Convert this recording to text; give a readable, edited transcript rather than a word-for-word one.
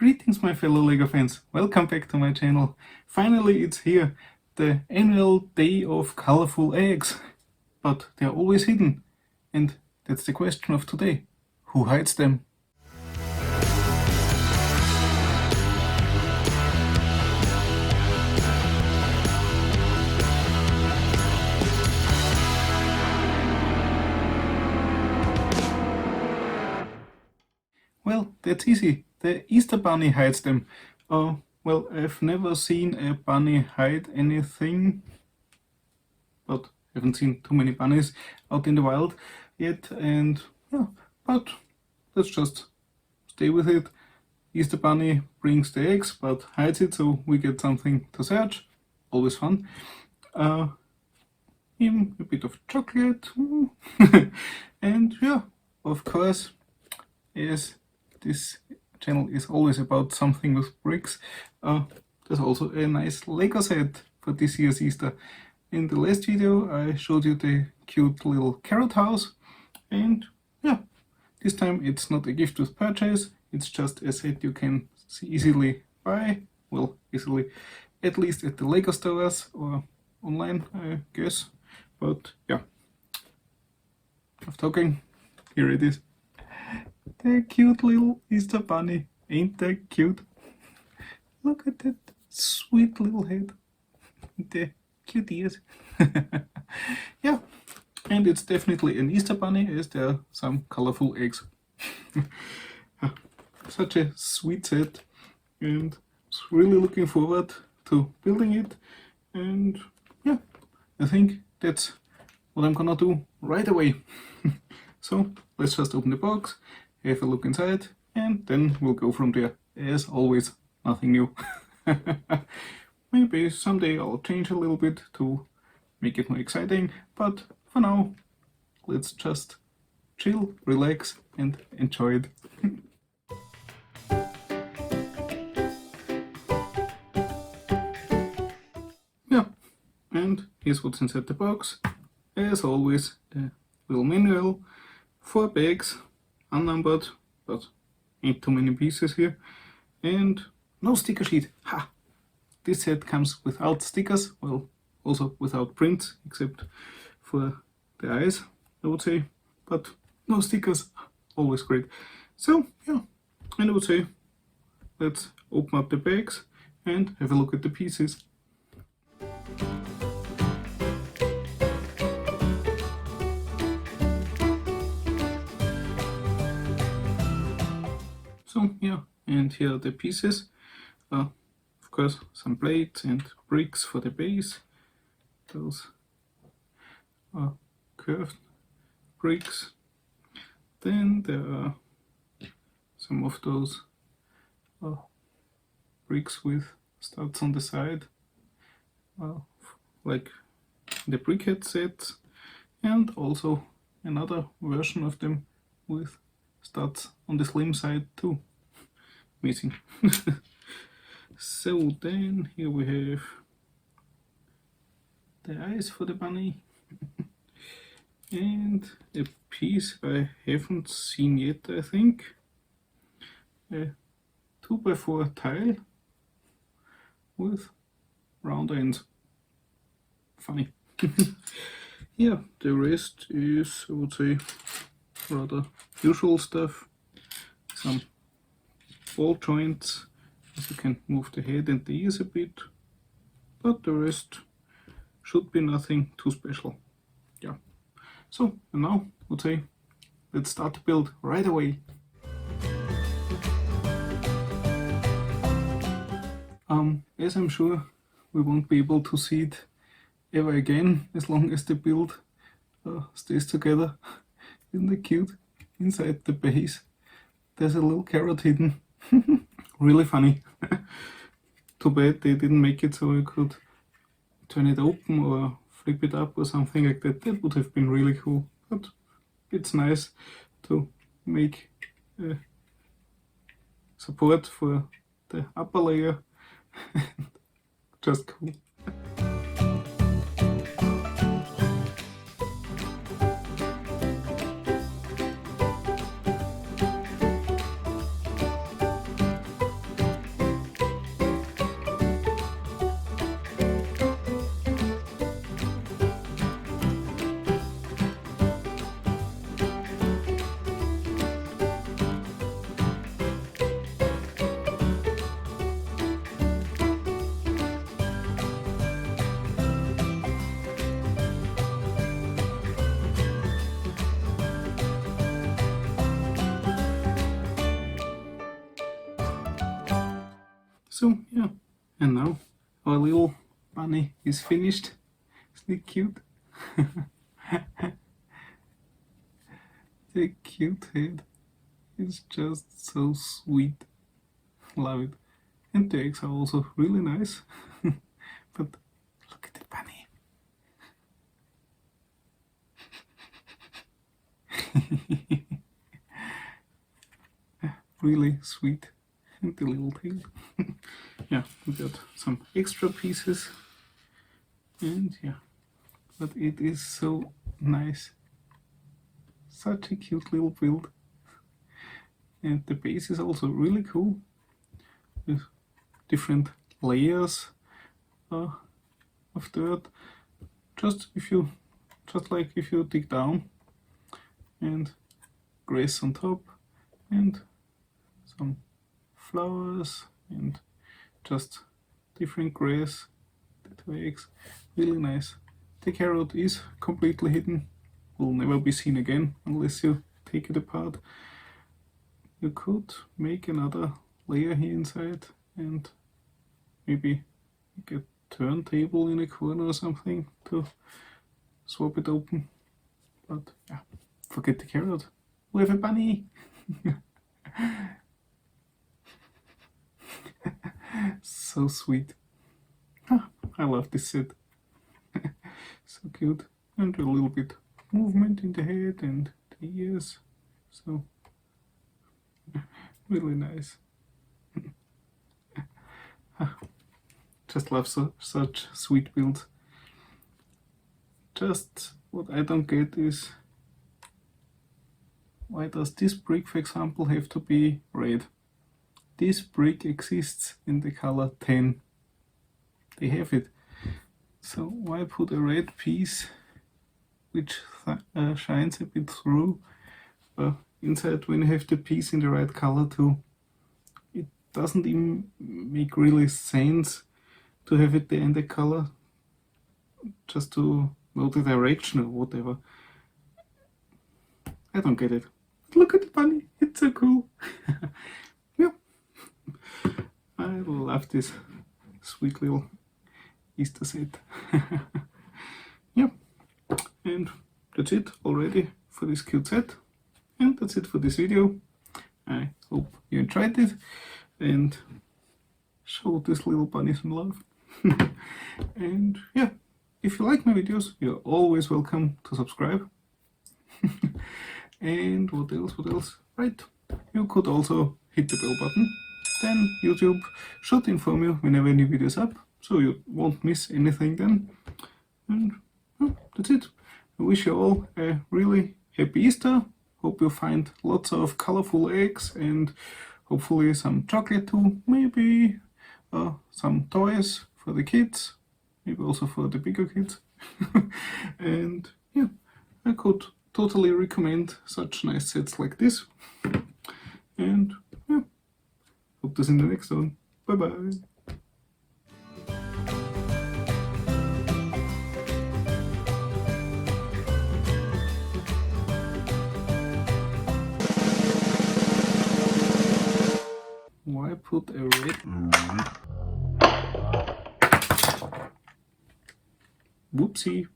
Greetings my fellow LEGO fans, welcome back to my channel. Finally it's here, the annual day of colorful eggs. But they're always hidden. And that's the question of today. Who hides them? Well, that's easy. The Easter Bunny hides them. Well, I've never seen a bunny hide anything, but haven't seen too many bunnies out in the wild yet, and yeah, but let's just stay with it. Easter Bunny brings the eggs, but hides it so we get something to search. Always fun. Him a bit of chocolate, and yeah, of course, yes. This channel is always about something with bricks. There's also a nice Lego set for this year's Easter. In the last video I showed you the cute little carrot house, and yeah, this time it's not a gift with purchase, it's just a set you can easily buy, well, easily, at least at the Lego stores or online, I guess, but yeah, enough talking, here it is. The cute little Easter Bunny, ain't that cute? Look at that sweet little head, the cute ears. Yeah, and it's definitely an Easter Bunny as there are some colorful eggs. Such a sweet set, and really looking forward to building it. And yeah, I think that's what I'm gonna do right away. So let's just open the box, have a look inside, and then we'll go from there. As always, nothing new. Maybe someday I'll change a little bit to make it more exciting, but for now, let's just chill, relax, and enjoy it. Yeah, and here's what's inside the box. As always, a little manual, 4 bags, unnumbered, but ain't too many pieces here, and no sticker sheet. Ha! This set comes without stickers, well, also without prints, except for the eyes, I would say, but no stickers, always great. So yeah, and I would say let's open up the bags and have a look at the pieces. So yeah, and here are the pieces. Of course, some plates and bricks for the base. Those are curved bricks. Then there are some of those bricks with studs on the side, like the brickhead sets, and also another version of them with studs on the slim side too. Amazing. So then here we have the eyes for the bunny and a piece I haven't seen yet, I think. A 2x4 tile with round ends. Funny. Yeah, the rest is, I would say, rather usual stuff. Some ball joints, as you can move the head and the ears a bit, but the rest should be nothing too special. Yeah. So, and now I would say let's start the build right away. As I'm sure we won't be able to see it ever again as long as the build stays together. Isn't it cute? Inside the base there's a little carrot hidden. Really funny. Too bad they didn't make it so I could turn it open or flip it up or something like that. That would have been really cool, but it's nice to make support for the upper layer. Just cool. So yeah, and now our little bunny is finished. Isn't it cute? The cute head is just so sweet. Love it. And the eggs are also really nice. But look at the bunny. Really sweet. And the little tail. Yeah, we got some extra pieces. And yeah, but it is so nice. Such a cute little build. And the base is also really cool, with different layers of dirt. Just like if you dig down, and grass on top, and some flowers, and just different grass, the twigs. Really nice. The carrot is completely hidden, will never be seen again unless you take it apart. You could make another layer here inside and maybe make a turntable in a corner or something to swap it open. But yeah, forget the carrot. We have a bunny! So sweet. Ah, I love this set. So cute. And a little bit movement in the head and the ears. So really nice. Just love such sweet builds. Just what I don't get is, why does this brick, for example, have to be red? This brick exists in the color 10. They have it. So why put a red piece which shines a bit through inside when you have the piece in the right color too? It doesn't even make really sense to have it there in the color just to know the direction or whatever. I don't get it. Look at the bunny, it's so cool. Yeah. I love this sweet little Easter set. Yeah, and that's it already for this cute set, and that's it for this video. I hope you enjoyed it and showed this little bunny some love. And yeah, if you like my videos, you're always welcome to subscribe. And what else? Right, you could also hit the bell button. Then YouTube should inform you whenever new videos up, so you won't miss anything then. And well, that's it. I wish you all a really happy Easter. Hope you find lots of colorful eggs and hopefully some chocolate too. Maybe some toys for the kids, maybe also for the bigger kids. And yeah, I could totally recommend such nice sets like this. And yeah, hope to see you in the next one. Bye bye. Why put a red? Whoopsie.